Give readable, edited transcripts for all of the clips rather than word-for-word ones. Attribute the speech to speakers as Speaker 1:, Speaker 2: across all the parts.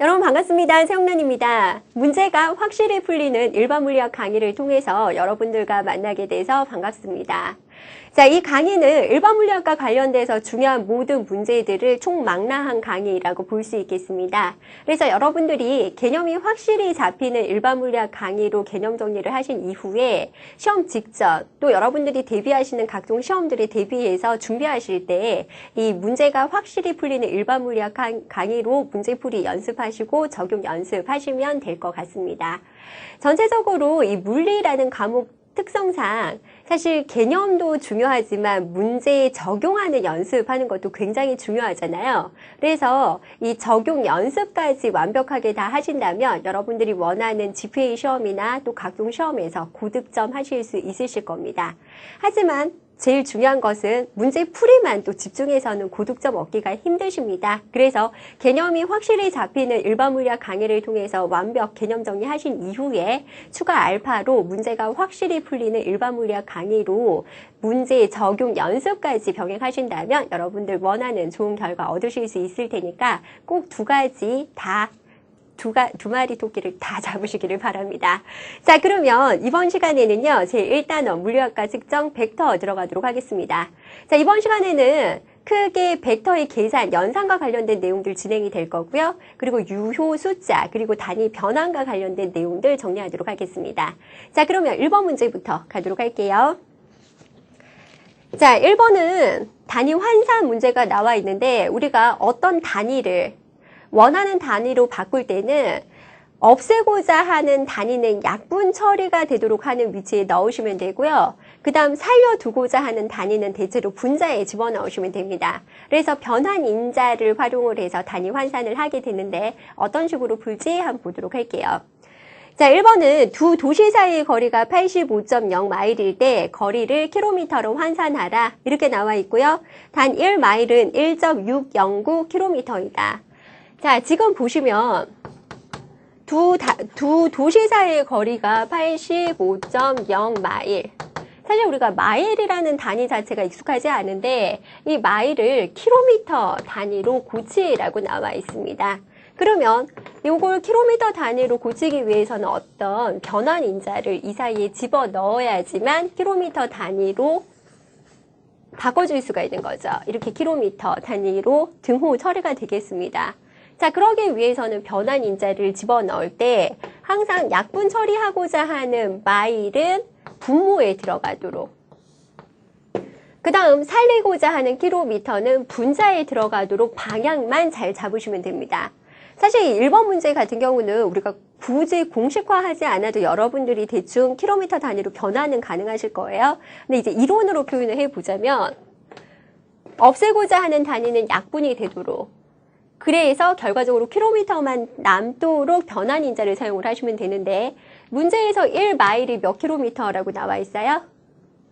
Speaker 1: 여러분 반갑습니다. 최영란입니다. 문제가 확실히 풀리는 일반 물리학 강의를 통해서 여러분들과 만나게 돼서 반갑습니다. 자, 이 강의는 일반 물리학과 관련돼서 중요한 모든 문제들을 총망라한 강의라고 볼 수 있겠습니다. 그래서 여러분들이 개념이 확실히 잡히는 일반 물리학 강의로 개념 정리를 하신 이후에 시험 직전 또 여러분들이 대비하시는 각종 시험들에 대비해서 준비하실 때 이 문제가 확실히 풀리는 일반 물리학 강의로 문제풀이 연습하시고 적용 연습하시면 될 것 같습니다. 전체적으로 이 물리라는 과목 특성상 사실 개념도 중요하지만 문제에 적용하는 연습하는 것도 굉장히 중요하잖아요. 그래서 이 적용 연습까지 완벽하게 다 하신다면 여러분들이 원하는 GPA 시험이나 또 각종 시험에서 고득점 하실 수 있으실 겁니다. 하지만 제일 중요한 것은 문제 풀이만 또 집중해서는 고득점 얻기가 힘드십니다. 그래서 개념이 확실히 잡히는 일반 물리학 강의를 통해서 완벽 개념 정리하신 이후에 추가 알파로 문제가 확실히 풀리는 일반 물리학 강의로 문제 적용 연습까지 병행하신다면 여러분들 원하는 좋은 결과 얻으실 수 있을 테니까 꼭 두 가지 다 두 마리 토끼를 다 잡으시기를 바랍니다. 자, 그러면 이번 시간에는요, 제1단원 물리학과 측정 벡터 들어가도록 하겠습니다. 자, 이번 시간에는 크게 벡터의 계산, 연산과 관련된 내용들 진행이 될 거고요. 그리고 유효 숫자, 그리고 단위 변환과 관련된 내용들 정리하도록 하겠습니다. 자, 그러면 1번 문제부터 가도록 할게요. 자, 1번은 단위 환산 문제가 나와 있는데 우리가 어떤 단위를 원하는 단위로 바꿀 때는 없애고자 하는 단위는 약분 처리가 되도록 하는 위치에 넣으시면 되고요. 그 다음 살려두고자 하는 단위는 대체로 분자에 집어넣으시면 됩니다. 그래서 변환 인자를 활용을 해서 단위 환산을 하게 되는데 어떤 식으로 풀지 한번 보도록 할게요. 자, 1번은 두 도시 사이의 거리가 85.0마일일 때 거리를 킬로미터로 환산하라 이렇게 나와 있고요. 단 1마일은 1.609km이다. 자, 지금 보시면 두 도시 사이의 거리가 85.0마일. 사실 우리가 마일이라는 단위 자체가 익숙하지 않은데 이 마일을 킬로미터 단위로 고치라고 나와 있습니다. 그러면 이걸 킬로미터 단위로 고치기 위해서는 어떤 변환 인자를 이 사이에 집어 넣어야지만 킬로미터 단위로 바꿔줄 수가 있는 거죠. 이렇게 킬로미터 단위로 등호 처리가 되겠습니다. 자, 그러기 위해서는 변환 인자를 집어넣을 때 항상 약분 처리하고자 하는 마일은 분모에 들어가도록, 그 다음 살리고자 하는 킬로미터는 분자에 들어가도록 방향만 잘 잡으시면 됩니다. 사실 1번 문제 같은 경우는 우리가 굳이 공식화하지 않아도 여러분들이 대충 킬로미터 단위로 변화는 가능하실 거예요. 근데 이제 이론으로 표현을 해보자면 없애고자 하는 단위는 약분이 되도록, 그래서 결과적으로 킬로미터만 남도록 변환 인자를 사용을 하시면 되는데 문제에서 1마일이 몇 킬로미터라고 나와 있어요?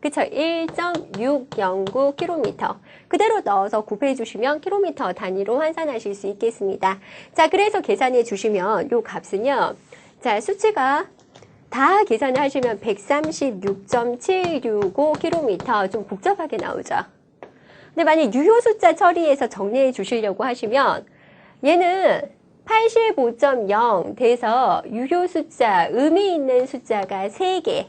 Speaker 1: 그쵸? 1.609km. 그대로 넣어서 곱해 주시면 킬로미터 단위로 환산하실 수 있겠습니다. 자, 그래서 계산해 주시면 요 값은요. 자, 수치가 다 계산을 하시면 136.765km 좀 복잡하게 나오죠. 근데 만약 유효 숫자 처리해서 정리해 주시려고 하시면 얘는 85.0 돼서 유효 숫자, 의미 있는 숫자가 3개.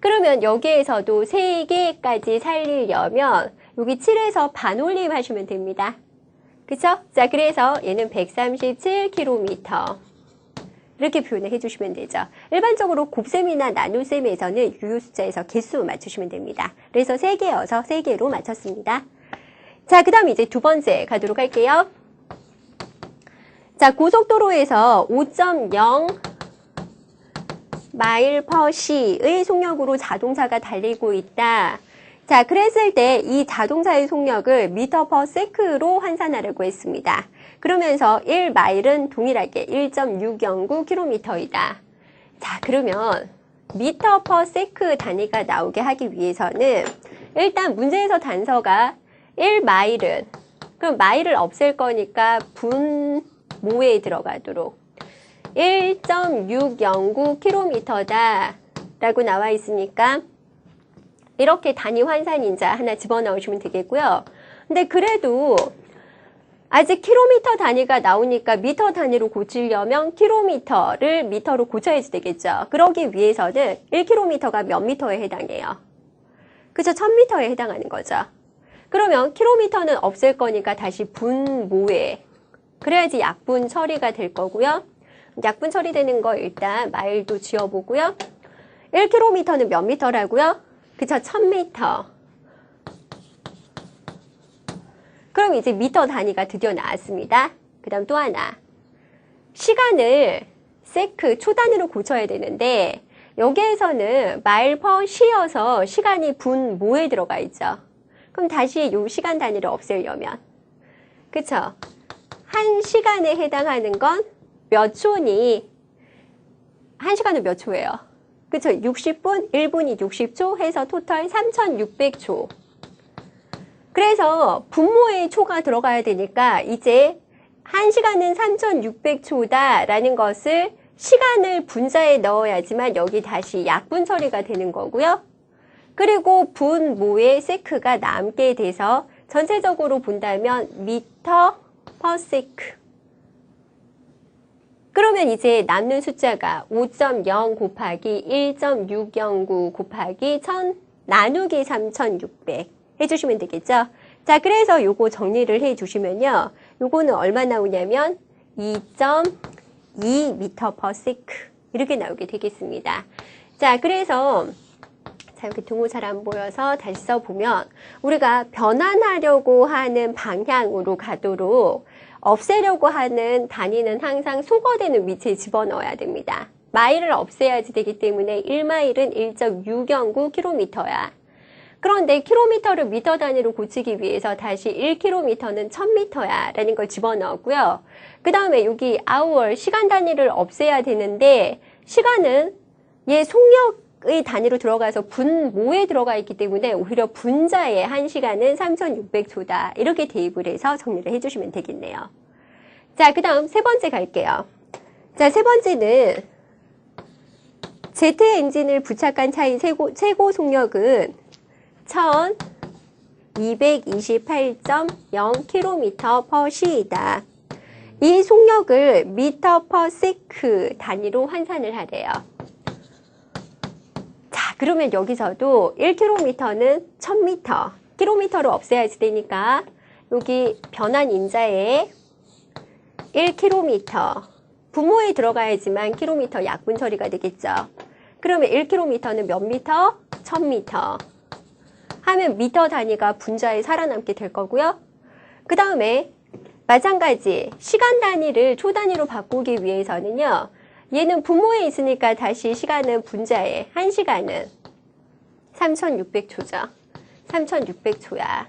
Speaker 1: 그러면 여기에서도 3개까지 살리려면 여기 7에서 반올림 하시면 됩니다. 그쵸? 자, 그래서 얘는 137km. 이렇게 표현을 해주시면 되죠. 일반적으로 곱셈이나 나눗셈에서는 유효 숫자에서 개수 맞추시면 됩니다. 그래서 3개여서 3개로 맞췄습니다. 자, 그 다음 이제 두 번째 가도록 할게요. 자, 고속도로에서 5.0 마일 퍼 시의 속력으로 자동차가 달리고 있다. 자, 그랬을 때 이 자동차의 속력을 미터 퍼 세크로 환산하려고 했습니다. 그러면서 1마일은 동일하게 1.609km이다. 자, 그러면 미터 퍼 세크 단위가 나오게 하기 위해서는 일단 문제에서 단서가 1마일은, 그럼 마일을 없앨 거니까 분모에 들어가도록 1.609km다 라고 나와 있으니까 이렇게 단위 환산 인자 하나 집어넣으시면 되겠고요. 근데 그래도 아직 킬로미터 단위가 나오니까 미터 단위로 고치려면 킬로미터를 미터로 고쳐야지 되겠죠. 그러기 위해서는 1킬로미터가 몇 미터에 해당해요? 그죠? 1000미터에 해당하는 거죠. 그러면 킬로미터는 없을 거니까 다시 분모에, 그래야지 약분 처리가 될 거고요. 약분 처리되는 거 일단 마일도 지어보고요. 1킬로미터는 몇 미터라고요? 그쵸? 1000미터. 그럼 이제 미터 단위가 드디어 나왔습니다. 그 다음 또 하나. 시간을 세크, 초 단위로 고쳐야 되는데 여기에서는 마일 퍼 시여서 시간이 분모에 들어가 있죠. 그럼 다시 이 시간 단위를 없애려면, 그쵸? 1시간에 해당하는 건 몇 초니? 1시간은 몇 초예요? 그쵸? 60분, 1분이 60초 해서 토탈 3600초. 그래서 분모에 초가 들어가야 되니까 이제 1시간은 3600초다 라는 것을 시간을 분자에 넣어야지만 여기 다시 약분 처리가 되는 거고요. 그리고 분모에 세크가 남게 돼서 전체적으로 본다면 미터 퍼 세크. 그러면 이제 남는 숫자가 5.0 곱하기 1.609 곱하기 1000 나누기 3600 해주시면 되겠죠. 자, 그래서 요거 정리를 해주시면요. 요거는 얼마 나오냐면 2.2 미터 퍼 세크 이렇게 나오게 되겠습니다. 자, 그래서 자, 이렇게 등호 잘 안 보여서 다시 써보면 우리가 변환하려고 하는 방향으로 가도록 없애려고 하는 단위는 항상 소거되는 위치에 집어넣어야 됩니다. 마일을 없애야지 되기 때문에 1마일은 1.609km야. 그런데 킬로미터를 미터 단위로 고치기 위해서 다시 1km는 1000m야 라는 걸 집어넣었고요. 그 다음에 여기 hour, 시간 단위를 없애야 되는데 시간은 얘 속력의 단위로 들어가서 분모에 들어가 있기 때문에 오히려 분자에 1시간은 3600초다. 이렇게 대입을 해서 정리를 해주시면 되겠네요. 자, 그 다음 세 번째 갈게요. 자, 세 번째는 제트 엔진을 부착한 차의 최고 속력은 1228.0km/sh이다. 이 속력을 미터 퍼 세크 단위로 환산을 하래요. 자, 그러면 여기서도 1km는 1000m, km로 없애야지 되니까 여기 변환 인자에 1km, 분모에 들어가야지만 km 약분 처리가 되겠죠. 그러면 1km는 몇 미터? 1000m. 하면 미터 단위가 분자에 살아남게 될 거고요. 그 다음에 마찬가지 시간 단위를 초 단위로 바꾸기 위해서는요. 얘는 분모에 있으니까 다시 시간은 분자에 1시간은 3600초죠. 3600초야.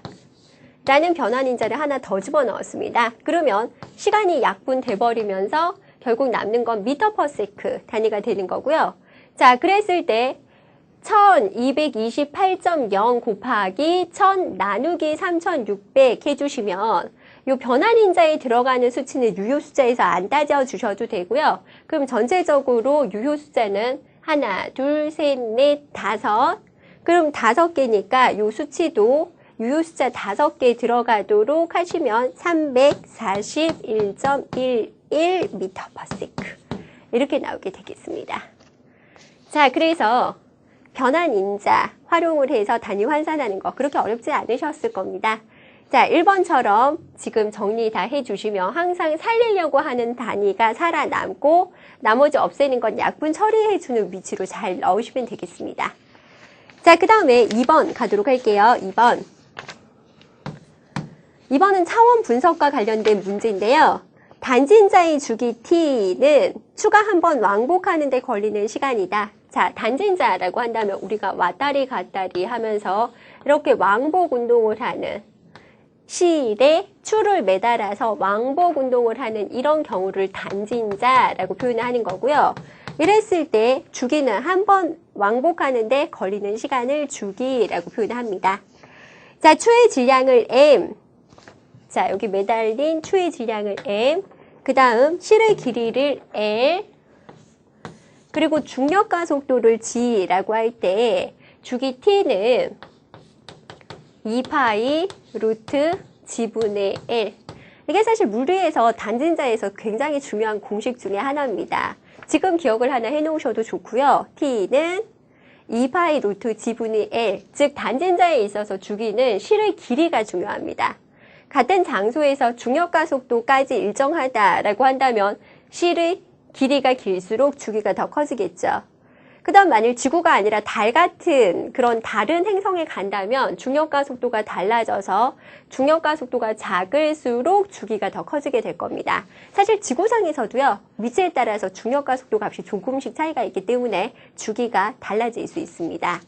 Speaker 1: 라는 변환인자를 하나 더 집어넣었습니다. 그러면 시간이 약분돼 버리면서 결국 남는 건 미터 퍼 세크 단위가 되는 거고요. 자, 그랬을 때 1228.0 곱하기 1000 나누기 3600 해주시면 이 변환인자에 들어가는 수치는 유효 숫자에서 안 따져 주셔도 되고요. 그럼 전체적으로 유효 숫자는 하나, 둘, 셋, 넷, 다섯. 그럼 5개니까 이 수치도 유효 숫자 5개 들어가도록 하시면 341.11m/s 이렇게 나오게 되겠습니다. 자, 그래서 변환인자 활용을 해서 단위 환산하는 거 그렇게 어렵지 않으셨을 겁니다. 자, 1번처럼 지금 정리 다 해주시면 항상 살리려고 하는 단위가 살아남고 나머지 없애는 건 약분 처리해주는 위치로 잘 넣으시면 되겠습니다. 자, 그 다음에 2번 가도록 할게요. 2번은 차원 분석과 관련된 문제인데요. 단진자의 주기 t는 추가 한번 왕복하는 데 걸리는 시간이다. 자, 단진자라고 한다면 우리가 왔다리 갔다리 하면서 이렇게 왕복 운동을 하는 실에 추를 매달아서 왕복 운동을 하는 이런 경우를 단진자라고 표현을 하는 거고요. 이랬을 때 주기는 한번 왕복하는데 걸리는 시간을 주기라고 표현합니다. 자, 추의 질량을 m. 자, 여기 매달린 추의 질량을 m. 그 다음 실의 길이를 l. 그리고 중력과 속도를 g라고 할 때 주기 t는 2파이 루트 g분의 l 이게 사실 물리에서 단진자에서 굉장히 중요한 공식 중에 하나입니다. 지금 기억을 하나 해놓으셔도 좋고요. t는 2파이 루트 g분의 L, 즉 단진자에 있어서 주기는 실의 길이가 중요합니다. 같은 장소에서 중력과 속도까지 일정하다라고 한다면 실의 길이가 길수록 주기가 더 커지겠죠. 그 다음 만일 지구가 아니라 달 같은 그런 다른 행성에 간다면 중력과 속도가 달라져서 중력과 속도가 작을수록 주기가 더 커지게 될 겁니다. 사실 지구상에서도요, 위치에 따라서 중력과 속도 값이 조금씩 차이가 있기 때문에 주기가 달라질 수 있습니다.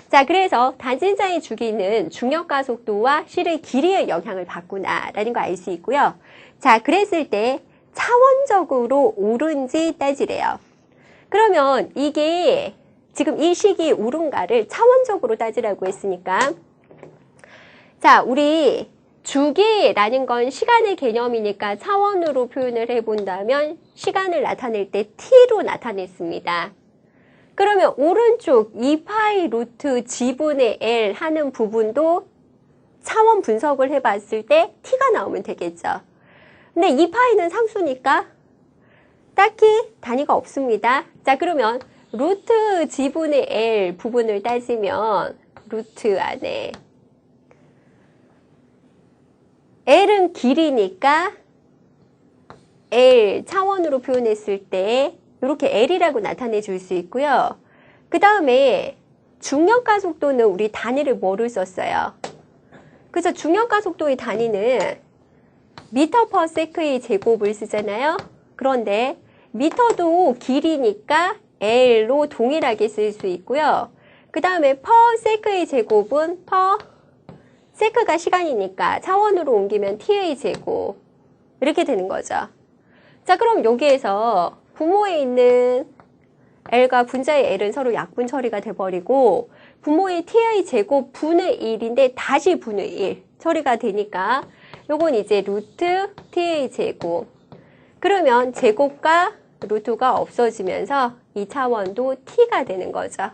Speaker 1: 자, 그래서 단진자의 주기는 중력과 속도와 실의 길이의 영향을 받구나라는 거 알 수 있고요. 자, 그랬을 때 차원적으로 옳은지 따지래요. 그러면 이게 지금 이 식이 옳은가를 차원적으로 따지라고 했으니까, 자, 우리 주기라는 건 시간의 개념이니까 차원으로 표현을 해본다면 시간을 나타낼 때 t로 나타냈습니다. 그러면 오른쪽 2파이 루트 g분의 L 하는 부분도 차원 분석을 해봤을 때 t가 나오면 되겠죠. 근데 2파이는 상수니까 딱히 단위가 없습니다. 자, 그러면 루트 g분의 L 부분을 따지면 루트 안에 L은 길이니까 L 차원으로 표현했을 때 이렇게 L이라고 나타내 줄 수 있고요. 그 다음에 중력과 속도는 우리 단위를 뭐를 썼어요? 그래서 중력과 속도의 단위는 미터 퍼 세크의 제곱을 쓰잖아요. 그런데 미터도 길이니까 L로 동일하게 쓸 수 있고요. 그 다음에 퍼 세크의 제곱은 퍼 세크가 시간이니까 차원으로 옮기면 t의 제곱 이렇게 되는 거죠. 자, 그럼 여기에서 분모에 있는 L과 분자의 L은 서로 약분 처리가 돼버리고 분모의 t의 제곱 분의 1인데 다시 분의 1 처리가 되니까 요건 이제 루트 t의 제곱. 그러면 제곱과 루트가 없어지면서 이 차원도 t가 되는 거죠.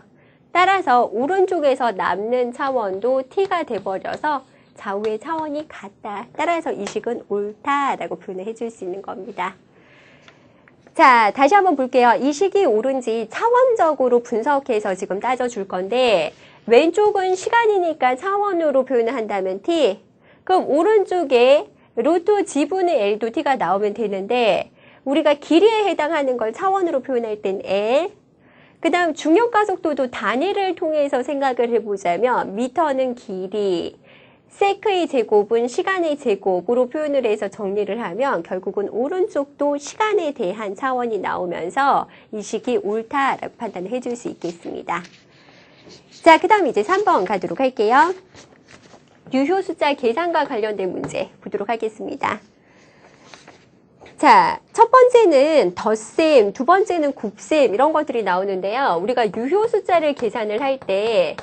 Speaker 1: 따라서 오른쪽에서 남는 차원도 t가 돼버려서 좌우의 차원이 같다. 따라서 이 식은 옳다라고 표현을 해줄 수 있는 겁니다. 자, 다시 한번 볼게요. 이 식이 옳은지 차원적으로 분석해서 지금 따져줄 건데 왼쪽은 시간이니까 차원으로 표현을 한다면 t. 그럼 오른쪽에 루트 g분의 L도 t가 나오면 되는데 우리가 길이에 해당하는 걸 차원으로 표현할 땐 L, 그 다음 중력과 속도도 단위를 통해서 생각을 해보자면 미터는 길이, 세크의 제곱은 시간의 제곱으로 표현을 해서 정리를 하면 결국은 오른쪽도 시간에 대한 차원이 나오면서 이 식이 옳다라고 판단을 해줄 수 있겠습니다. 자, 그 다음 이제 3번 가도록 할게요. 유효 숫자 계산과 관련된 문제 보도록 하겠습니다. 자, 첫 번째는 덧셈, 두 번째는 곱셈 이런 것들이 나오는데요. 우리가 유효 숫자를 계산을 할 때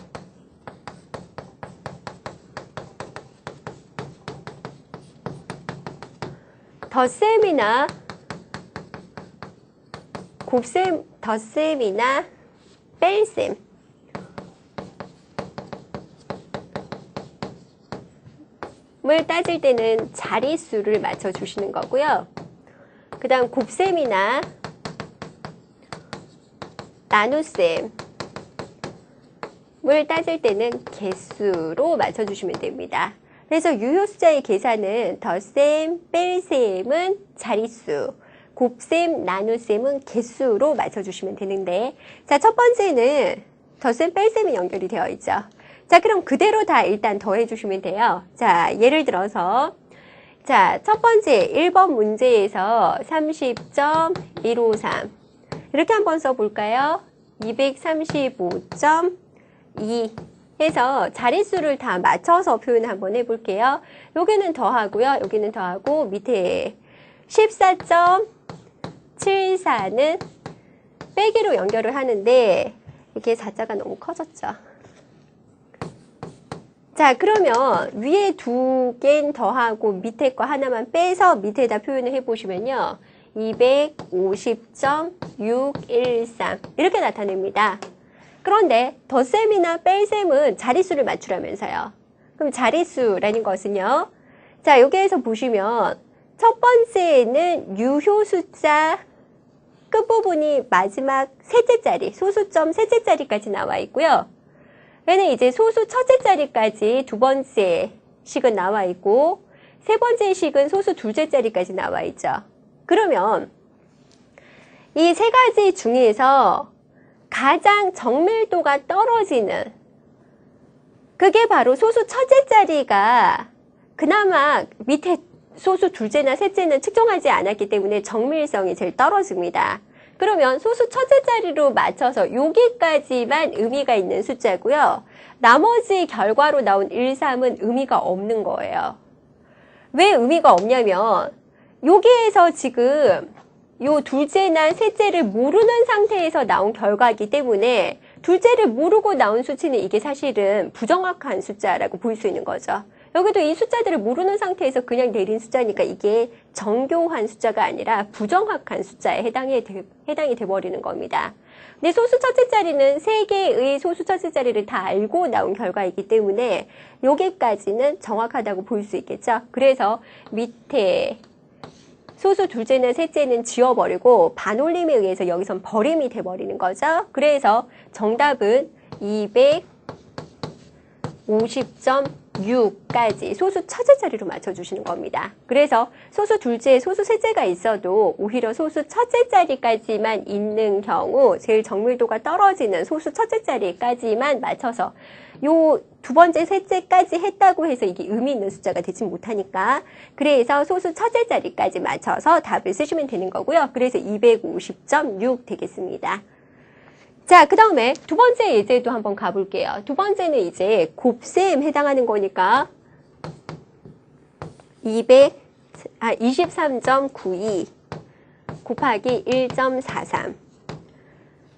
Speaker 1: 덧셈이나 곱셈, 덧셈이나 뺄셈 을 따질 때는 자릿수를 맞춰주시는 거고요. 그 다음 곱셈이나 나눗셈을 따질 때는 개수로 맞춰주시면 됩니다. 그래서 유효 숫자의 계산은 덧셈, 뺄셈은 자릿수, 곱셈, 나눗셈은 개수로 맞춰주시면 되는데, 자, 첫 번째는 덧셈, 뺄셈이 연결이 되어 있죠. 자, 그럼 그대로 다 일단 더해주시면 돼요. 자, 예를 들어서 자, 첫 번째 1번 문제에서 30.153 이렇게 한번 써볼까요? 235.2 해서 자릿수를 다 맞춰서 표현 한번 해볼게요. 여기는 더하고요. 여기는 더하고 밑에 14.74는 빼기로 연결을 하는데 이게 4자가 너무 커졌죠. 자, 그러면 위에 두 개는 더하고 밑에 거 하나만 빼서 밑에다 표현을 해보시면요. 250.613 이렇게 나타냅니다. 그런데 덧셈이나 뺄셈은 자릿수를 맞추라면서요. 그럼 자릿수라는 것은요. 자, 여기에서 보시면 첫 번째는 유효 숫자 끝부분이 마지막 셋째 자리, 소수점 셋째 자리까지 나와 있고요. 얘는 이제 소수 첫째 자리까지 두 번째 식은 나와 있고, 세 번째 식은 소수 둘째 자리까지 나와 있죠. 그러면 이 세 가지 중에서 가장 정밀도가 떨어지는, 그게 바로 소수 첫째 자리가 그나마 밑에 소수 둘째나 셋째는 측정하지 않았기 때문에 정밀성이 제일 떨어집니다. 그러면 소수 첫째 자리로 맞춰서 여기까지만 의미가 있는 숫자고요. 나머지 결과로 나온 1, 3은 의미가 없는 거예요. 왜 의미가 없냐면 여기에서 지금 요 둘째나 셋째를 모르는 상태에서 나온 결과이기 때문에 둘째를 모르고 나온 수치는 이게 사실은 부정확한 숫자라고 볼 수 있는 거죠. 여기도 이 숫자들을 모르는 상태에서 그냥 내린 숫자니까 이게 정교한 숫자가 아니라 부정확한 숫자에 해당이 돼버리는 겁니다. 근데 소수 첫째 자리는 3개의 소수 첫째 자리를 다 알고 나온 결과이기 때문에 여기까지는 정확하다고 볼 수 있겠죠. 그래서 밑에 소수 둘째나 셋째는 지워버리고 반올림에 의해서 여기선 버림이 돼버리는 거죠. 그래서 정답은 250.6까지 소수 첫째 자리로 맞춰주시는 겁니다. 그래서 소수 둘째, 소수 셋째가 있어도 오히려 소수 첫째 자리까지만 있는 경우 제일 정밀도가 떨어지는 소수 첫째 자리까지만 맞춰서 요 두 번째, 셋째까지 했다고 해서 이게 의미 있는 숫자가 되지 못하니까, 그래서 소수 첫째 자리까지 맞춰서 답을 쓰시면 되는 거고요. 그래서 250.6 되겠습니다. 자, 그 다음에 두 번째 예제도 한번 가볼게요. 두 번째는 이제 곱셈 해당하는 거니까 23.92 곱하기 1.43.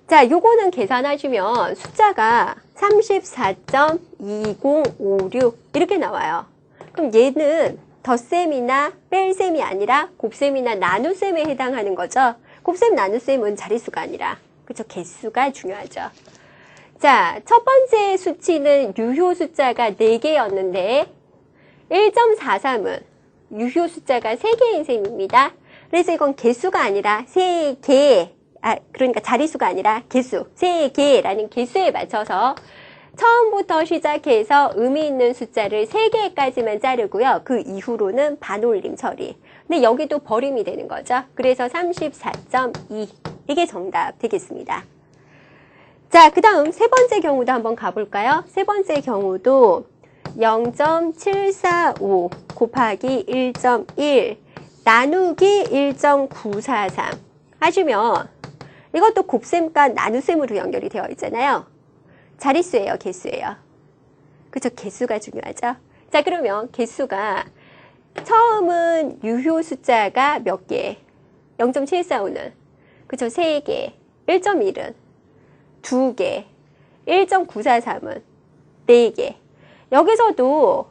Speaker 1: 자, 요거는 계산하시면 숫자가 34.2056 이렇게 나와요. 그럼 얘는 덧셈이나 뺄셈이 아니라 곱셈이나 나눗셈에 해당하는 거죠. 곱셈, 나눗셈은 자릿수가 아니라, 그쵸, 개수가 중요하죠. 자, 첫 번째 수치는 유효 숫자가 4개였는데 1.43은 유효 숫자가 3개인 셈입니다. 그래서 이건 개수가 아니라 3개, 그러니까 자릿수가 아니라 개수, 3개라는 개수에 맞춰서 처음부터 시작해서 의미 있는 숫자를 3개까지만 자르고요. 그 이후로는 반올림 처리. 근데 여기도 버림이 되는 거죠. 그래서 34.2. 이게 정답 되겠습니다. 자, 그 다음 세 번째 경우도 한번 가볼까요? 세 번째 경우도 0.745 곱하기 1.1 나누기 1.943 하시면 이것도 곱셈과 나눗셈으로 연결이 되어 있잖아요. 자릿수예요, 개수예요. 그쵸, 개수가 중요하죠. 자, 그러면 개수가 처음은 유효 숫자가 몇 개? 0.745는 그쵸, 3개. 1.1은 2개. 1.943은 4개. 여기서도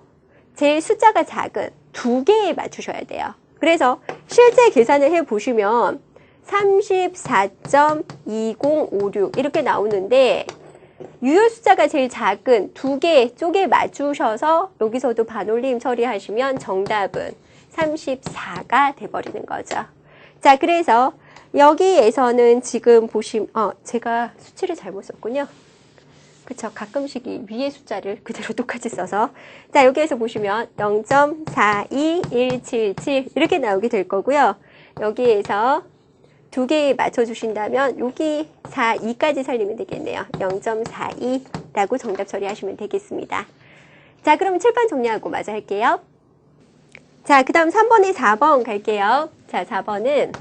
Speaker 1: 제일 숫자가 작은 2개에 맞추셔야 돼요. 그래서 실제 계산을 해보시면 34.2056 이렇게 나오는데 유효 숫자가 제일 작은 2개 쪽에 맞추셔서 여기서도 반올림 처리하시면 정답은 34가 돼버리는 거죠. 자, 그래서 여기에서는 지금 제가 수치를 잘못 썼군요. 그쵸, 가끔씩 이 위에 숫자를 그대로 똑같이 써서. 자, 여기에서 보시면 0.42177 이렇게 나오게 될 거고요. 여기에서 2개에 맞춰주신다면 여기 42까지 살리면 되겠네요. 0.42라고 정답 처리하시면 되겠습니다. 자, 그럼 칠판 정리하고 마저 할게요. 자, 그 다음 3번에 4번 갈게요. 자, 4번은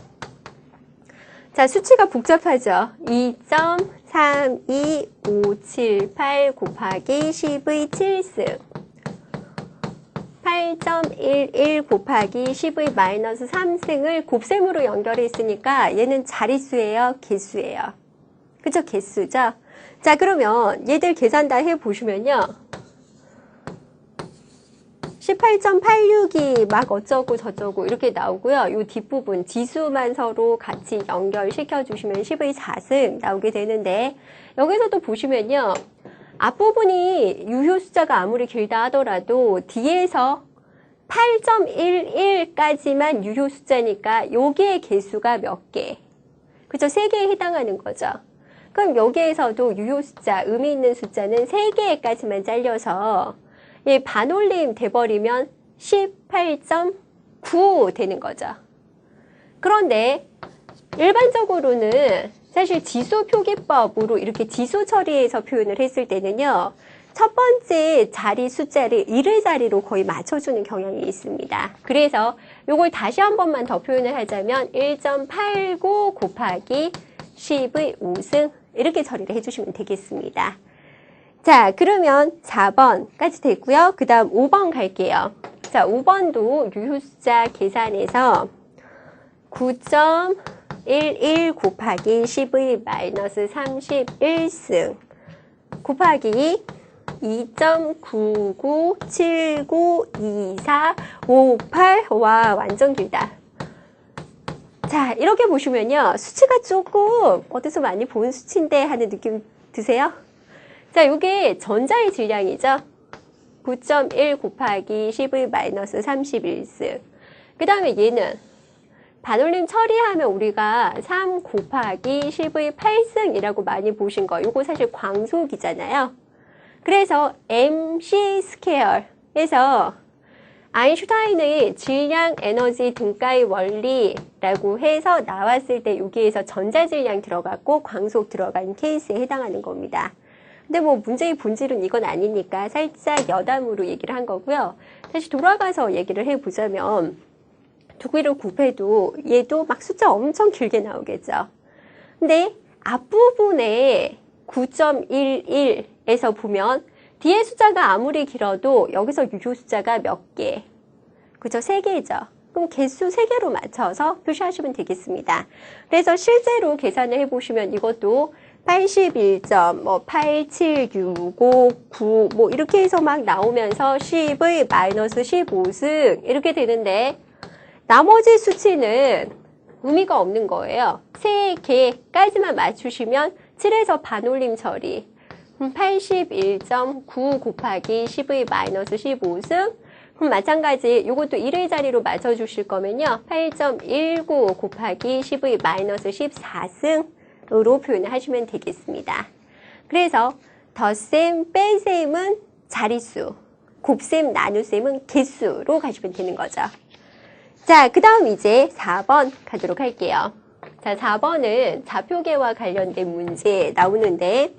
Speaker 1: 자, 수치가 복잡하죠. 2.32578 곱하기 10의 7승 8.11 곱하기 10의 마이너스 3승을 곱셈으로 연결했으니까 얘는 자릿수예요, 개수예요? 그쵸, 개수죠? 자, 그러면 얘들 계산 다 해보시면요. 18.86이 막 어쩌고 저쩌고 이렇게 나오고요. 이 뒷부분 지수만 서로 같이 연결시켜 주시면 10의 4승 나오게 되는데, 여기서도 보시면요. 앞부분이 유효 숫자가 아무리 길다 하더라도 뒤에서 8.11까지만 유효 숫자니까 여기에 개수가 몇 개? 그죠? 3개에 해당하는 거죠. 그럼 여기에서도 유효 숫자, 의미 있는 숫자는 3개까지만 잘려서 반올림 돼버리면 18.9 되는 거죠. 그런데 일반적으로는 사실 지수 표기법으로 이렇게 지수 처리해서 표현을 했을 때는요. 첫 번째 자리 숫자를 1의 자리로 거의 맞춰주는 경향이 있습니다. 그래서 이걸 다시 한 번만 더 표현을 하자면 1.89 곱하기 10의 5승 이렇게 처리를 해주시면 되겠습니다. 자, 그러면 4번까지 됐고요. 그 다음 5번 갈게요. 자, 5번도 유효 숫자 계산해서 9.11 곱하기 10의 마이너스 31승 곱하기 2.99792458 와, 완전 길다. 자, 이렇게 보시면요. 수치가 조금 어디서 많이 본 수치인데 하는 느낌 드세요? 자, 이게 전자의 질량이죠. 9.1 곱하기 10의 마이너스 31승. 그 다음에 얘는 반올림 처리하면 우리가 3 곱하기 10의 8승이라고 많이 보신 거. 이거 사실 광속이잖아요. 그래서 MC 스퀘어에서 아인슈타인의 질량 에너지 등가의 원리라고 해서 나왔을 때 여기에서 전자질량 들어갔고 광속 들어간 케이스에 해당하는 겁니다. 근데 뭐 문제의 본질은 이건 아니니까 살짝 여담으로 얘기를 한 거고요. 다시 돌아가서 얘기를 해보자면 두 개를 곱해도 얘도 막 숫자 엄청 길게 나오겠죠. 근데 앞부분에 9.11에서 보면 뒤에 숫자가 아무리 길어도 여기서 유효 숫자가 몇 개? 그죠? 3개죠. 그럼 개수 3개로 맞춰서 표시하시면 되겠습니다. 그래서 실제로 계산을 해보시면 이것도 81.87659 뭐 이렇게 해서 막 나오면서 10의 마이너스 15승 이렇게 되는데 나머지 수치는 의미가 없는 거예요. 3개까지만 맞추시면 7에서 반올림 처리 81.9 곱하기 10의 마이너스 15승 그럼 마찬가지 이것도 1의 자리로 맞춰주실 거면요. 8.19 곱하기 10의 마이너스 14승으로 표현을 하시면 되겠습니다. 그래서 덧셈, 뺄셈은 자릿수, 곱셈, 나눗셈은 개수로 가시면 되는 거죠. 자, 그 다음 이제 4번 가도록 할게요. 자, 4번은 좌표계와 관련된 문제 나오는데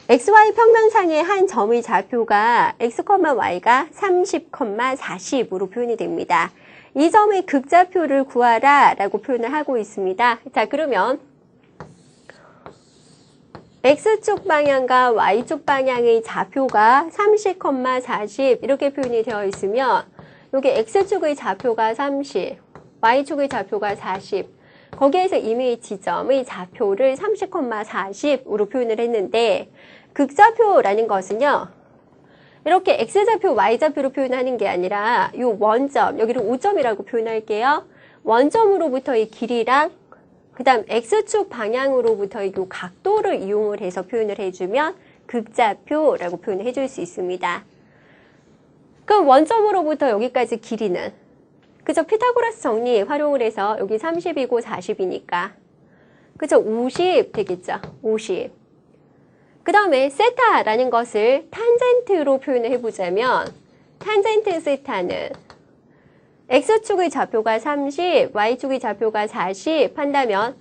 Speaker 1: XY 평면상의 한 점의 좌표가 X, Y가 30, 40으로 표현이 됩니다. 이 점의 극좌표를 구하라 라고 표현을 하고 있습니다. 자, 그러면 X축 방향과 Y축 방향의 좌표가 30, 40 이렇게 표현이 되어 있으면 여기 X축의 좌표가 30, Y축의 좌표가 40 거기에서 이미 지점의 좌표를 30, 40으로 표현을 했는데 극좌표라는 것은요. 이렇게 X좌표, Y좌표로 표현하는 게 아니라 이 원점, 여기를 5점이라고 표현할게요. 원점으로부터의 길이랑 그 다음 X축 방향으로부터의 이 각도를 이용을 해서 표현을 해주면 극좌표라고 표현을 해줄 수 있습니다. 그럼 원점으로부터 여기까지 길이는 그죠? 피타고라스 정리 활용을 해서 여기 30이고 40이니까 그죠? 50 되겠죠? 50. 그 다음에 세타라는 것을 탄젠트로 표현을 해보자면 탄젠트 세타는 X축의 좌표가 30, Y축의 좌표가 40 한다면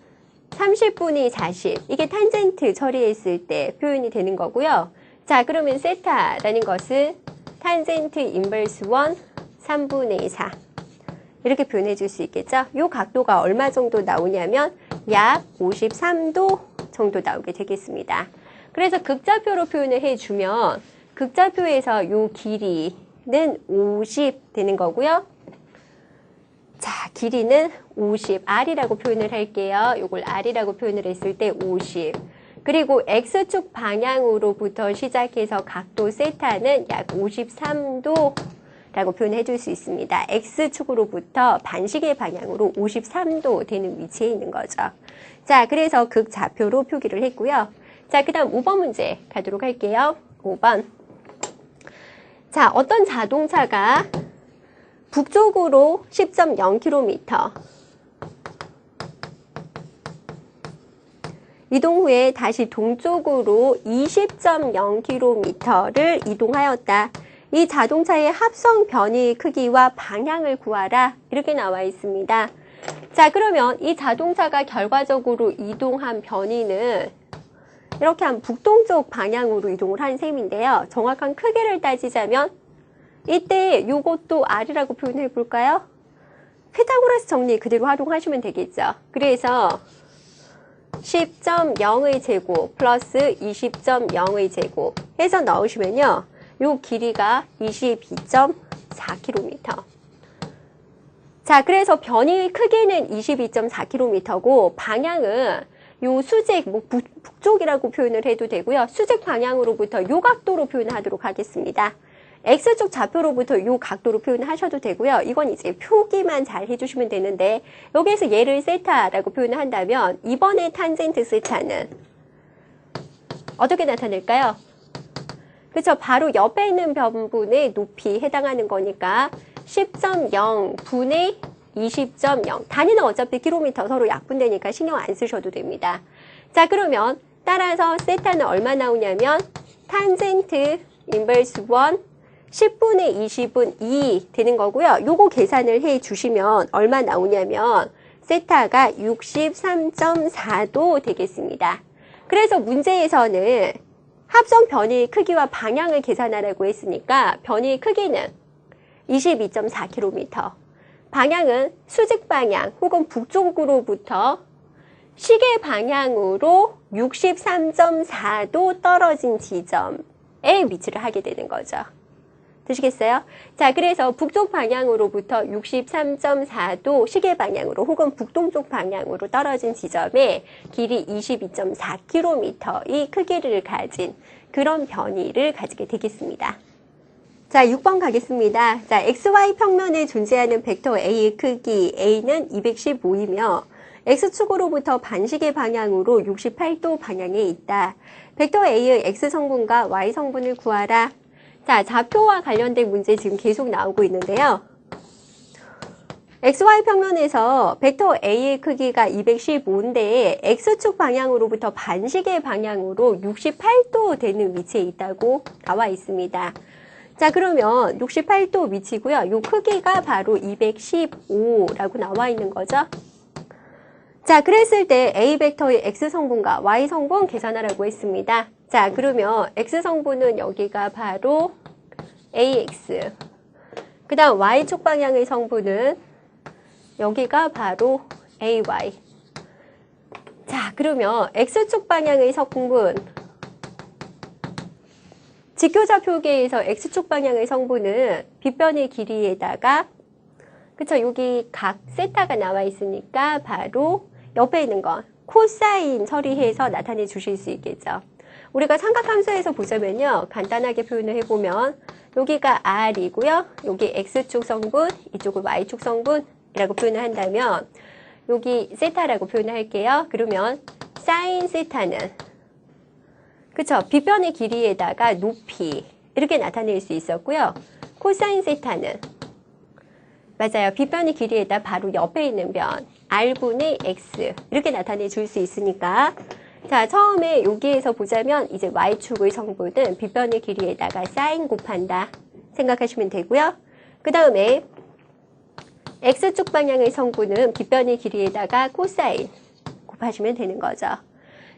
Speaker 1: 30분의 40 이게 탄젠트 처리했을 때 표현이 되는 거고요. 자, 그러면 세타라는 것은 탄젠트 인버스 1 3분의 4 이렇게 표현해 줄 수 있겠죠. 이 각도가 얼마 정도 나오냐면 약 53도 정도 나오게 되겠습니다. 그래서 극좌표로 표현을 해주면 극좌표에서 이 길이는 50 되는 거고요. 자, 길이는 50, R이라고 표현을 할게요. 이걸 R이라고 표현을 했을 때 50. 그리고 X축 방향으로부터 시작해서 각도 세타는 약 53도 라고 표현해 줄 수 있습니다. X축으로부터 반시계 방향으로 53도 되는 위치에 있는 거죠. 자, 그래서 극좌표로 표기를 했고요. 자, 그 다음 5번 문제 가도록 할게요. 5번. 자, 어떤 자동차가 북쪽으로 10.0km 이동 후에 다시 동쪽으로 20.0km를 이동하였다. 이 자동차의 합성 변이 크기와 방향을 구하라. 이렇게 나와 있습니다. 자, 그러면 이 자동차가 결과적으로 이동한 변이는 이렇게 한 북동쪽 방향으로 이동을 한 셈인데요. 정확한 크기를 따지자면 이때 요것도 R이라고 표현해 볼까요? 피타고라스 정리 그대로 활용하시면 되겠죠. 그래서 10.0의 제곱 플러스 20.0의 제곱 해서 넣으시면요. 요 길이가 22.4km. 자, 그래서 변이 크기는 22.4km고 방향은 요 수직, 북쪽이라고 표현을 해도 되고요. 수직 방향으로부터 요 각도로 표현하도록 하겠습니다. X축 좌표로부터 요 각도로 표현하셔도 되고요. 이건 이제 표기만 잘 해주시면 되는데 여기에서 얘를 세타라고 표현을 한다면 이번에 탄젠트 세타는 어떻게 나타낼까요? 그렇죠. 바로 옆에 있는 변분의 높이 해당하는 거니까 10.0 분의 20.0 단위는 어차피 킬로미터 서로 약분되니까 신경 안 쓰셔도 됩니다. 자, 그러면 따라서 세타는 얼마 나오냐면 탄젠트 인버스 1 10분의 20은 2 되는 거고요. 요거 계산을 해 주시면 얼마 나오냐면 세타가 63.4도 되겠습니다. 그래서 문제에서는 합성 변이 크기와 방향을 계산하라고 했으니까 변이 크기는 22.4km, 방향은 수직 방향 혹은 북쪽으로부터 시계 방향으로 63.4도 떨어진 지점에 위치를 하게 되는 거죠. 되시겠어요? 자, 그래서 북쪽 방향으로부터 63.4도 시계 방향으로 혹은 북동쪽 방향으로 떨어진 지점에 길이 22.4km의 크기를 가진 그런 변이를 가지게 되겠습니다. 자, 6번 가겠습니다. 자, XY 평면에 존재하는 벡터 A의 크기 A는 215이며 X축으로부터 반시계 방향으로 68도 방향에 있다. 벡터 A의 X성분과 Y성분을 구하라. 자, 좌표와 관련된 문제 지금 계속 나오고 있는데요. XY 평면에서 벡터 A의 크기가 215인데 X축 방향으로부터 반시계 방향으로 68도 되는 위치에 있다고 나와 있습니다. 자, 그러면 68도 위치고요. 요 크기가 바로 215라고 나와 있는 거죠. 자, 그랬을 때 A 벡터의 X성분과 Y성분 계산하라고 했습니다. 자, 그러면 X성분은 여기가 바로 AX. 그 다음 Y축 방향의 성분은 여기가 바로 AY. 자, 그러면 X축 방향의 성분. 직교좌표계에서 X축 방향의 성분은 빗변의 길이에다가 그쵸, 여기 각 세타가 나와 있으니까 바로 옆에 있는 건 코사인 처리해서 나타내 주실 수 있겠죠. 우리가 삼각함수에서 보자면요. 간단하게 표현을 해보면 여기가 R이고요. 여기 X축 성분, 이쪽은 Y축 성분이라고 표현을 한다면 여기 세타라고 표현을 할게요. 그러면 사인 세타는 그쵸, 빗변의 길이에다가 높이 이렇게 나타낼 수 있었고요. 코사인 세타는 맞아요. 빗변의 길이에다 바로 옆에 있는 변 R분의 X 이렇게 나타내 줄 수 있으니까 자, 처음에 여기에서 보자면 이제 Y축의 성분은 빗변의 길이에다가 사인 곱한다 생각하시면 되고요. 그 다음에 X축 방향의 성분은 빗변의 길이에다가 코사인 곱하시면 되는 거죠.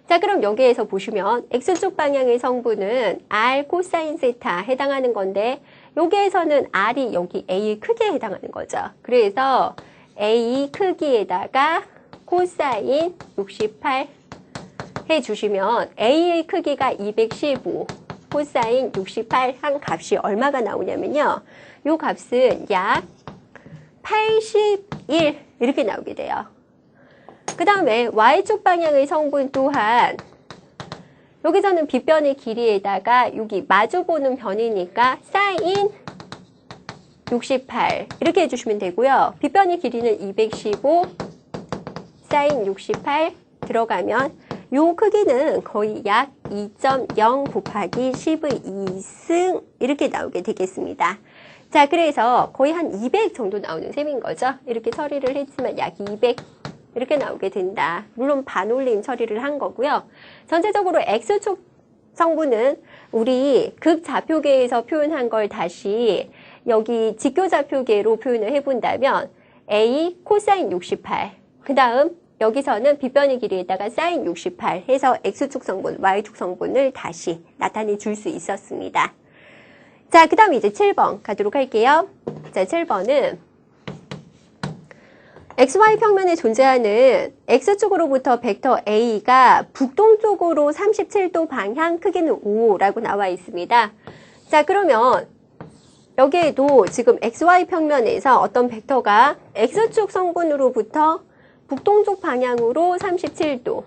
Speaker 1: 자, 그럼 여기에서 보시면 X축 방향의 성분은 R 코사인 세타 해당하는 건데 여기에서는 R이 여기 A의 크기에 해당하는 거죠. 그래서 A 크기에다가 코사인 68 해주시면 A의 크기가 215, 코사인 68 한 값이 얼마가 나오냐면요. 요 값은 약 81 이렇게 나오게 돼요. 그 다음에 Y축 방향의 성분 또한 여기서는 빗변의 길이에다가 여기 마주보는 변이니까 사인 68 이렇게 해주시면 되고요. 빗변의 길이는 215 사인 68 들어가면 요 크기는 거의 약 2.0 곱하기 10의 2승 이렇게 나오게 되겠습니다. 자, 그래서 거의 한 200 정도 나오는 셈인 거죠. 이렇게 처리를 했지만 약 200 이렇게 나오게 된다. 물론 반올림 처리를 한 거고요. 전체적으로 X축 성분은 우리 극좌표계에서 표현한 걸 다시 여기 직교좌표계로 표현을 해본다면 A 코사인 68, 그 다음 여기서는 빗변의 길이에다가 사인 68 해서 X축 성분, Y축 성분을 다시 나타내 줄 수 있었습니다. 자, 그 다음 이제 7번 가도록 할게요. 자, 7번은 XY 평면에 존재하는 X축으로부터 벡터 A가 북동쪽으로 37도 방향, 크기는 5라고 나와 있습니다. 자, 그러면 여기에도 지금 XY 평면에서 어떤 벡터가 X축 성분으로부터 북동쪽 방향으로 37도,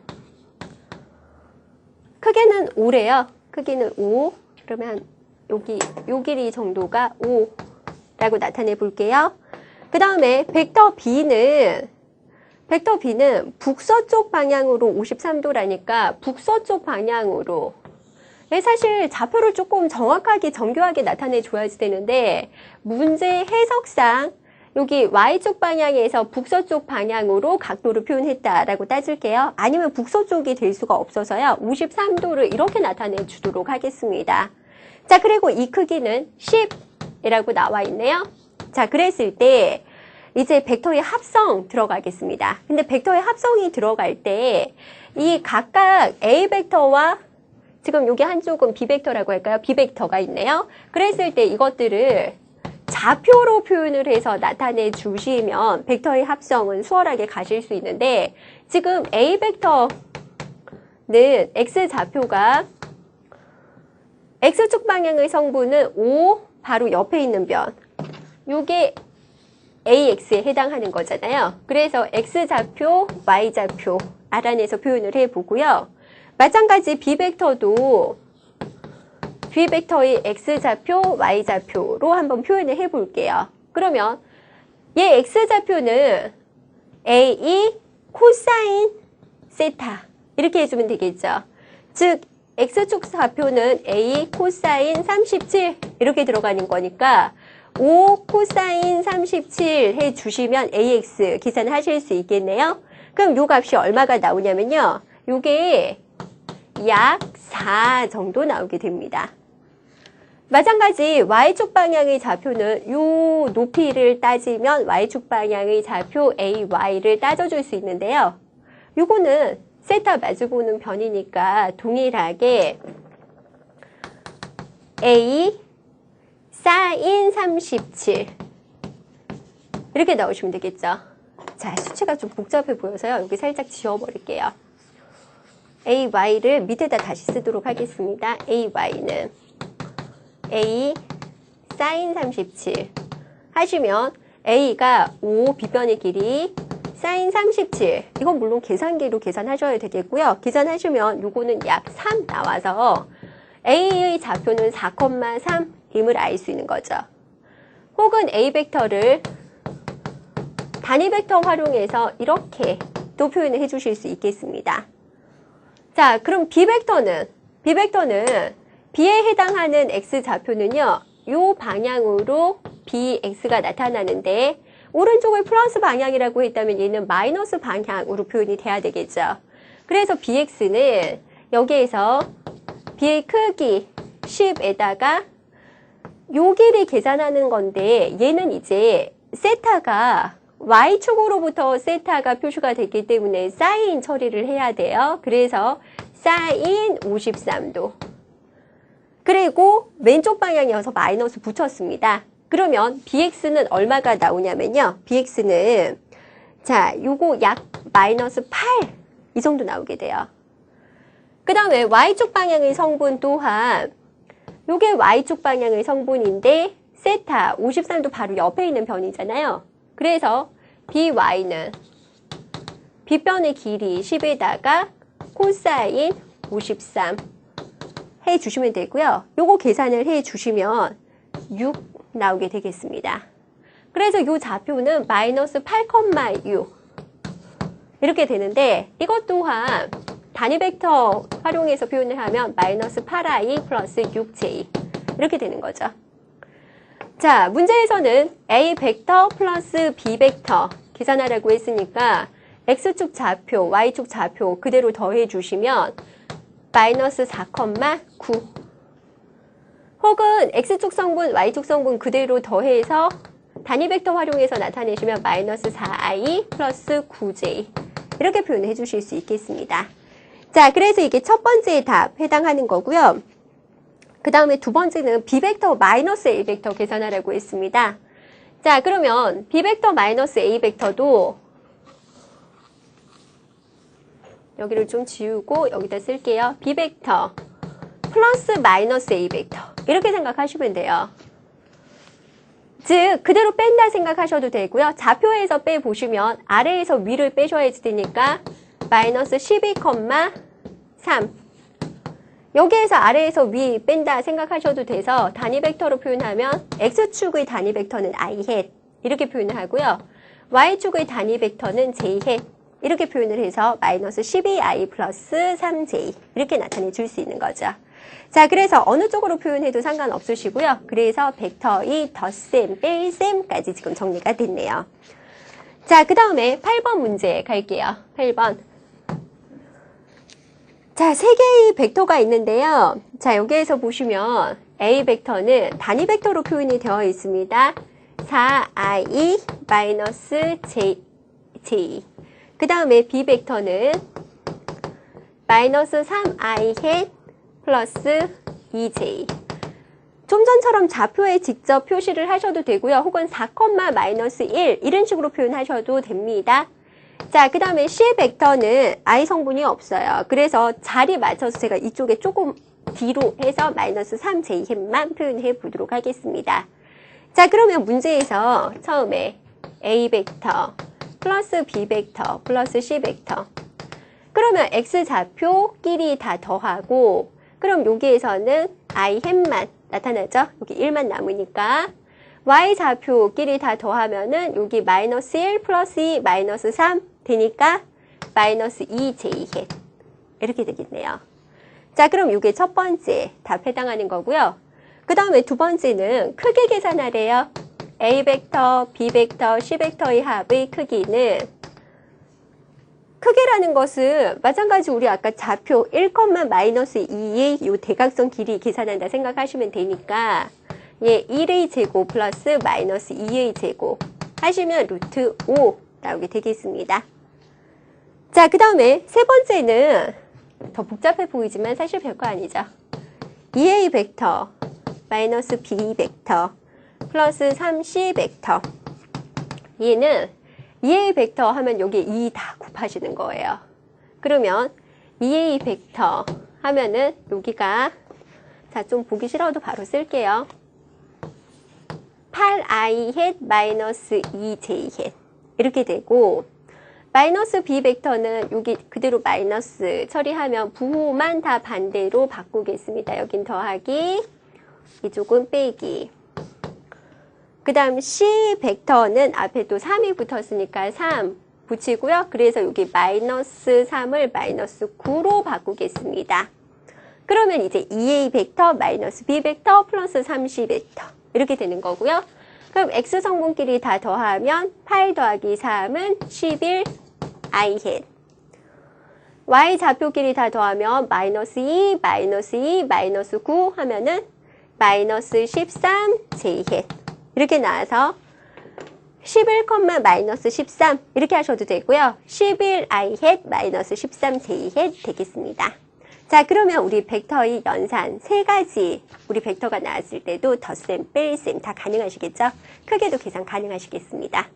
Speaker 1: 크기는 5래요. 크기는 5. 그러면 여기 요 길이 정도가 5라고 나타내 볼게요. 그 다음에 벡터 B는 북서쪽 방향으로 53도라니까 북서쪽 방향으로, 사실 좌표를 조금 정확하게 정교하게 나타내 줘야지 되는데 문제 해석상 여기 Y축 방향에서 북서쪽 방향으로 각도를 표현했다라고 따질게요. 아니면 북서쪽이 될 수가 없어서요. 53도를 이렇게 나타내 주도록 하겠습니다. 자, 그리고 이 크기는 10이라고 나와 있네요. 자, 그랬을 때 이제 벡터의 합성 들어가겠습니다. 근데 벡터의 합성이 들어갈 때 이 각각 A 벡터와 지금 여기 한쪽은 B 벡터라고 할까요? B 벡터가 있네요. 그랬을 때 이것들을 좌표로 표현을 해서 나타내 주시면 벡터의 합성은 수월하게 가실 수 있는데, 지금 A 벡터는 X 좌표가 X축 방향의 성분은 5 바로 옆에 있는 변, 요게 AX에 해당하는 거잖아요. 그래서 X좌표, Y좌표 알아내서 표현을 해보고요. 마찬가지 B벡터도 B벡터의 X좌표, Y좌표로 한번 표현을 해볼게요. 그러면 얘 X좌표는 A 코사인 세타 이렇게 해주면 되겠죠. 즉 X축 좌표는 A 코사인 37 이렇게 들어가는 거니까 5 코사인 37 해주시면 AX 계산하실 수 있겠네요. 그럼 요 값이 얼마가 나오냐면요. 요게 약 4 정도 나오게 됩니다. 마찬가지 Y축 방향의 좌표는 요 높이를 따지면 Y축 방향의 좌표 AY를 따져줄 수 있는데요. 요거는 세타 마주보는 변이니까 동일하게 A 사인 37 이렇게 나오시면 되겠죠. 자, 수치가 좀 복잡해 보여서요. 여기 살짝 지워버릴게요. AY를 밑에다 다시 쓰도록 하겠습니다. AY는 A 사인 37 하시면 A가 5 빗변의 길이 사인 37, 이건 물론 계산기로 계산하셔야 되겠고요. 계산하시면 요거는 약 3 나와서 A의 좌표는 4,3임을 알 수 있는 거죠. 혹은 A 벡터를 단위 벡터 활용해서 이렇게 또 표현을 해주실 수 있겠습니다. 자, 그럼 B 벡터는 B에 해당하는 X 좌표는요, 요 방향으로 BX가 나타나는데, 오른쪽을 플러스 방향이라고 했다면 얘는 마이너스 방향으로 표현이 돼야 되겠죠. 그래서 BX는 여기에서 B의 크기 10에다가 요 길이 계산하는 건데, 얘는 이제 세타가 Y축으로부터 세타가 표시가 됐기 때문에 사인 처리를 해야 돼요. 그래서 사인 53도. 그리고 왼쪽 방향이어서 마이너스 붙였습니다. 그러면 BX는 얼마가 나오냐면요. BX는 자, 요거 약 마이너스 8 이 정도 나오게 돼요. 그 다음에 Y축 방향의 성분 또한 요게 Y축 방향의 성분인데 세타 53도 바로 옆에 있는 변이잖아요. 그래서 BY는 빗변의 길이 10에다가 코사인 53 해주시면 되고요. 요거 계산을 해주시면 6 나오게 되겠습니다. 그래서 요 좌표는 마이너스 8,6 이렇게 되는데, 이것 또한 단위 벡터 활용해서 표현을 하면 마이너스 8i 플러스 6j 이렇게 되는 거죠. 자, 문제에서는 A 벡터 플러스 B 벡터 계산하라고 했으니까 X축 좌표, Y축 좌표 그대로 더해 주시면 마이너스 4,9 혹은 X축 성분, Y축 성분 그대로 더해서 단위 벡터 활용해서 나타내시면 마이너스 4i 플러스 9j 이렇게 표현해 주실 수 있겠습니다. 자, 그래서 이게 첫 번째 답 해당하는 거고요. 그 다음에 두 번째는 B벡터 마이너스 A벡터 계산하라고 했습니다. 자, 그러면 B벡터 마이너스 A벡터도 여기를 좀 지우고 여기다 쓸게요. B벡터 플러스 마이너스 A벡터 이렇게 생각하시면 돼요. 즉 그대로 뺀다 생각하셔도 되고요. 좌표에서 빼보시면 아래에서 위를 빼셔야 되니까 마이너스 12,3 여기에서 아래에서 위 뺀다 생각하셔도 돼서 단위 벡터로 표현하면 X축의 단위 벡터는 i 햇 이렇게 표현을 하고요. Y축의 단위 벡터는 j 햇 이렇게 표현을 해서 마이너스 12i 플러스 3j 이렇게 나타내 줄 수 있는 거죠. 자, 그래서 어느 쪽으로 표현해도 상관없으시고요. 그래서 벡터의 덧셈, 뺄셈까지 지금 정리가 됐네요. 자, 그 다음에 8번 문제 갈게요. 8번. 자, 세 개의 벡터가 있는데요. 자, 여기에서 보시면 A 벡터는 단위 벡터로 표현이 되어 있습니다. 4i 마이너스 j. 그 다음에 B 벡터는 마이너스 3i 햇 플러스 2j. 좀 전처럼 좌표에 직접 표시를 하셔도 되고요. 혹은 4, 마이너스 1 이런 식으로 표현하셔도 됩니다. 자, 그 다음에 C 벡터는 I 성분이 없어요. 그래서 자리 맞춰서 제가 이쪽에 조금 뒤로 해서 마이너스 3j 햇만 표현해 보도록 하겠습니다. 자, 그러면 문제에서 처음에 A 벡터 플러스 B 벡터 플러스 C 벡터 그러면 X 좌표끼리 다 더하고 그럼 여기에서는 I 햇만 나타나죠? 여기 1만 남으니까 Y 좌표끼리 다 더하면은 여기 마이너스 1 플러스 2 마이너스 3 되니까 마이너스 2j 햇 이렇게 되겠네요. 자, 그럼 이게 첫 번째 답 해당하는 거고요. 그 다음에 두 번째는 크기 계산하래요. A 벡터, B 벡터, C 벡터의 합의 크기는 크기라는 것은 마찬가지 우리 아까 좌표 1, 마이너스 2의 이 대각선 길이 계산한다 생각하시면 되니까 예, 1의 제곱 플러스 마이너스 2의 제곱 하시면 루트 5 나오게 되겠습니다. 자, 그 다음에 세 번째는 더 복잡해 보이지만 사실 별거 아니죠. 2a 벡터 마이너스 b 벡터 플러스 3c 벡터 얘는 2a 벡터 하면 여기 2 다 곱하시는 거예요. 그러면 2a 벡터 하면은 여기가 자, 좀 보기 싫어도 바로 쓸게요. 8i 햇 마이너스 2j 햇 이렇게 되고 마이너스 b 벡터는 여기 그대로 마이너스 처리하면 부호만 다 반대로 바꾸겠습니다. 여긴 더하기 이쪽은 빼기 그 다음 C 벡터는 앞에 또 3이 붙었으니까 3 붙이고요. 그래서 여기 마이너스 3을 마이너스 9로 바꾸겠습니다. 그러면 이제 2a 벡터 마이너스 b 벡터 플러스 3c 벡터 이렇게 되는 거고요. 그럼 x 성분끼리 다 더하면 8 더하기 3은 11i 햇 y 좌표끼리 다 더하면 마이너스 2, 마이너스 2, 마이너스 9 하면은 마이너스 13j 햇 이렇게 나와서 11, 마이너스 13 이렇게 하셔도 되고요. 11i 햇 마이너스 13j 햇 되겠습니다. 자, 그러면 우리 벡터의 연산 세 가지 우리 벡터가 나왔을 때도 덧셈, 뺄셈 다 가능하시겠죠? 크게도 계산 가능하시겠습니다.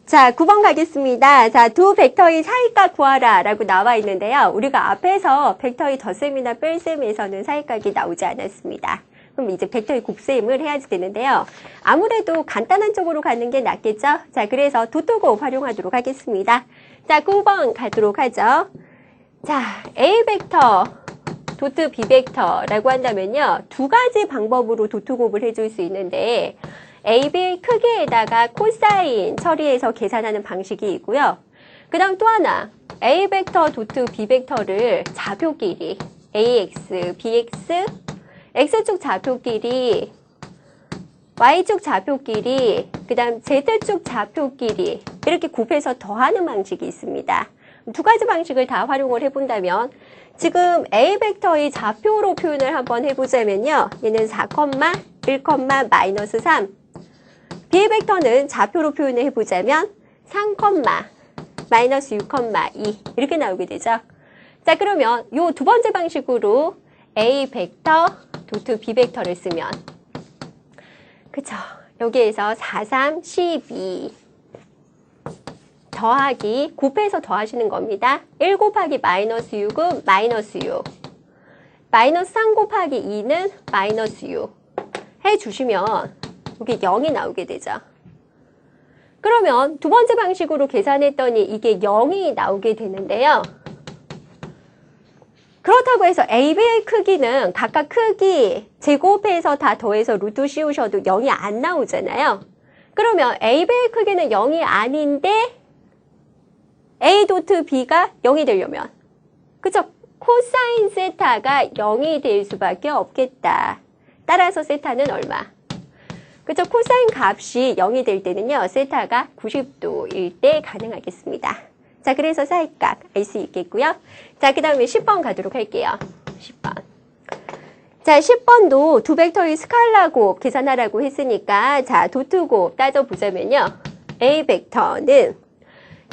Speaker 1: 자, 9번 가겠습니다. 자, 두 벡터의 사이값 구하라 라고 나와 있는데요. 우리가 앞에서 벡터의 덧셈이나 뺄셈에서는 사이값이 나오지 않았습니다. 그럼 이제 벡터의 곱셈을 해야지 되는데요. 아무래도 간단한 쪽으로 가는 게 낫겠죠? 자, 그래서 도트곱 활용하도록 하겠습니다. 자, 9번 가도록 하죠. 자, A 벡터, 도트 B 벡터라고 한다면요. 두 가지 방법으로 도트곱을 해줄 수 있는데 AB 크기에다가 코사인 처리해서 계산하는 방식이 있고요. 그 다음 또 하나 A 벡터, 도트 B 벡터를 좌표끼리 AX, BX X축 좌표끼리 Y축 좌표끼리, 그 다음 Z축 좌표끼리 이렇게 곱해서 더하는 방식이 있습니다. 두 가지 방식을 다 활용을 해본다면 지금 A 벡터의 좌표로 표현을 한번 해보자면요. 얘는 4, 1, 마이너스 3. B 벡터는 좌표로 표현을 해보자면 3, 마이너스 6, 2 이렇게 나오게 되죠. 자, 그러면 요 두 번째 방식으로 A 벡터 도트 B 벡터를 쓰면 그쵸? 여기에서 4, 3, 12 더하기 곱해서 더하시는 겁니다. 1 곱하기 마이너스 6은 마이너스 6 마이너스 3 곱하기 2는 마이너스 6 해주시면 여기 0이 나오게 되죠. 그러면 두 번째 방식으로 계산했더니 이게 0이 나오게 되는데요. 그렇다고 해서 AB의 크기는 각각 크기 제곱해서 다 더해서 루트 씌우셔도 0이 안 나오잖아요. 그러면 AB의 크기는 0이 아닌데 A 도트 B가 0이 되려면 그쵸? 코사인 세타가 0이 될 수밖에 없겠다. 따라서 세타는 얼마? 그쵸? 코사인 값이 0이 될 때는요. 세타가 90도일 때 가능하겠습니다. 자, 그래서 사이값 알 수 있겠고요. 자, 그 다음에 10번 가도록 할게요. 10번. 자, 10번도 두 벡터의 스칼라 곱 계산하라고 했으니까 자, 도트 곱 따져보자면요. A 벡터는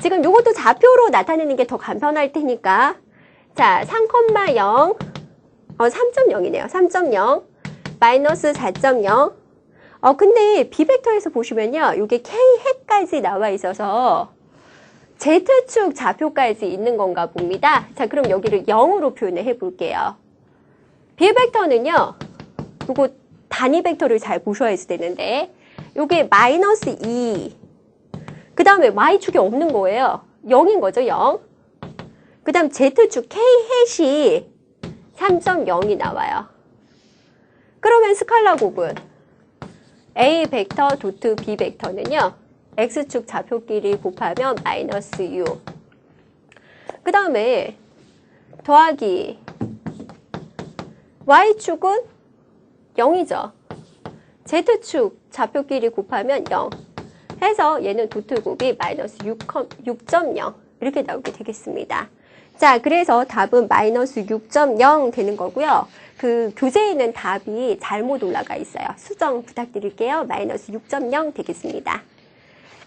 Speaker 1: 지금 요것도 좌표로 나타내는 게 더 간편할 테니까 자, 3,0 3.0이네요. 3.0 마이너스 4.0 근데 B 벡터에서 보시면요. 요게 K 해까지 나와 있어서 Z축 좌표까지 있는 건가 봅니다. 자, 그럼 여기를 0으로 표현을 해볼게요. B 벡터는요. 요거 단위 벡터를 잘 보셔야 되는데 요게 마이너스 2 그 다음에 Y축이 없는 거예요. 0인 거죠, 0. 그 다음 Z축 K 햇이 3.0이 나와요. 그러면 스칼라 곱은 A 벡터 도트 B 벡터는요. X축 좌표끼리 곱하면 마이너스 6. 그 다음에 더하기 Y축은 0이죠. Z축 좌표끼리 곱하면 0. 해서 얘는 도트 곱이 마이너스 6.0 이렇게 나오게 되겠습니다. 자, 그래서 답은 마이너스 6.0 되는 거고요. 그 교재에 있는 답이 잘못 올라가 있어요. 수정 부탁드릴게요. 마이너스 6.0 되겠습니다.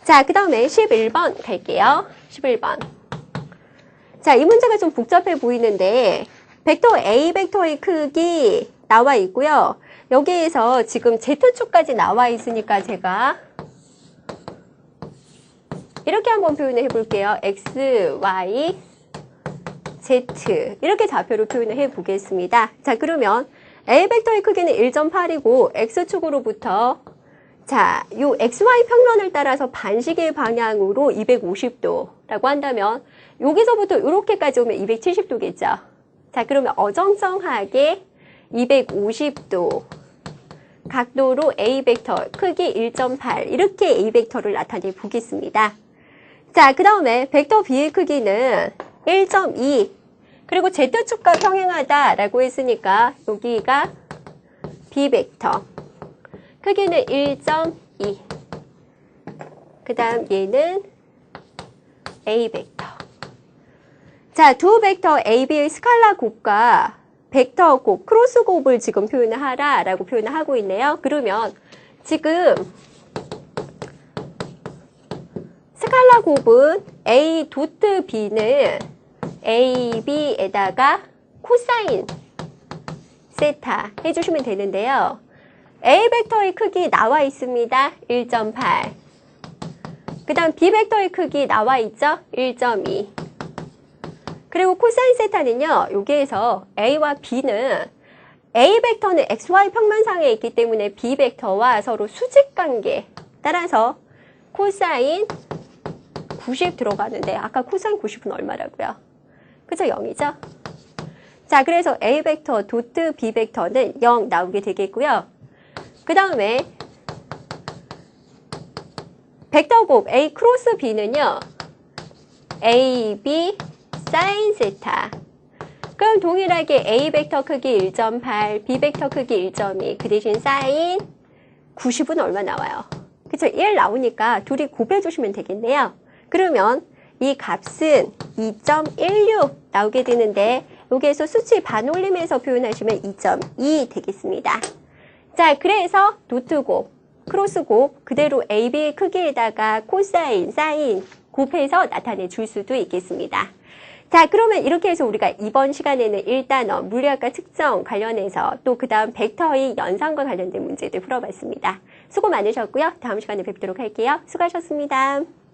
Speaker 1: 자, 그 다음에 11번 갈게요. 11번. 자, 이 문제가 좀 복잡해 보이는데 벡터 A 벡터의 크기 나와 있고요. 여기에서 지금 Z축까지 나와 있으니까 제가 이렇게 한번 표현을 해볼게요. X, Y, Z 이렇게 좌표로 표현을 해보겠습니다. 자, 그러면 A 벡터의 크기는 1.8이고 X축으로부터 자, 요 XY 평면을 따라서 반시계 방향으로 250도라고 한다면 여기서부터 이렇게까지 오면 270도겠죠. 자, 그러면 어정쩡하게 250도 각도로 A 벡터 크기 1.8 이렇게 A 벡터를 나타내 보겠습니다. 자, 그 다음에 벡터 B의 크기는 1.2 그리고 Z축과 평행하다라고 했으니까 여기가 B 벡터 크기는 1.2 그 다음 얘는 A 벡터 자, 두 벡터 A, B의 스칼라 곱과 벡터 곱, 크로스 곱을 지금 표현을 하라라고 표현을 하고 있네요. 그러면 지금 스칼라 곱은 A 도트 B는 AB에다가 코사인 세타 해주시면 되는데요. A 벡터의 크기 나와 있습니다. 1.8 그 다음 B 벡터의 크기 나와 있죠? 1.2 그리고 코사인 세타는요. 여기에서 A와 B는 A 벡터는 XY 평면상에 있기 때문에 B 벡터와 서로 수직관계 따라서 코사인 90 들어가는데 아까 코사인 90은 얼마라고요? 그죠? 0이죠? 자, 그래서 A 벡터 도트 B 벡터는 0 나오게 되겠고요. 그 다음에 벡터 곱 A 크로스 B는요. AB 사인 세타 그럼 동일하게 A 벡터 크기 1.8 B bek터 크기 1.2 그 대신 사인 90은 얼마 나와요? 그쵸? 1 나오니까 둘이 곱해 주시면 되겠네요. 그러면 이 값은 2.16 나오게 되는데 여기에서 수치 반올림해서 표현하시면 2.2 되겠습니다. 자, 그래서 도트곱, 크로스곱 그대로 AB 크기에다가 코사인, 사인 곱해서 나타내 줄 수도 있겠습니다. 자, 그러면 이렇게 해서 우리가 이번 시간에는 1단원 물리학과 특성 관련해서 또 그 다음 벡터의 연산과 관련된 문제들 풀어봤습니다. 수고 많으셨고요. 다음 시간에 뵙도록 할게요. 수고하셨습니다.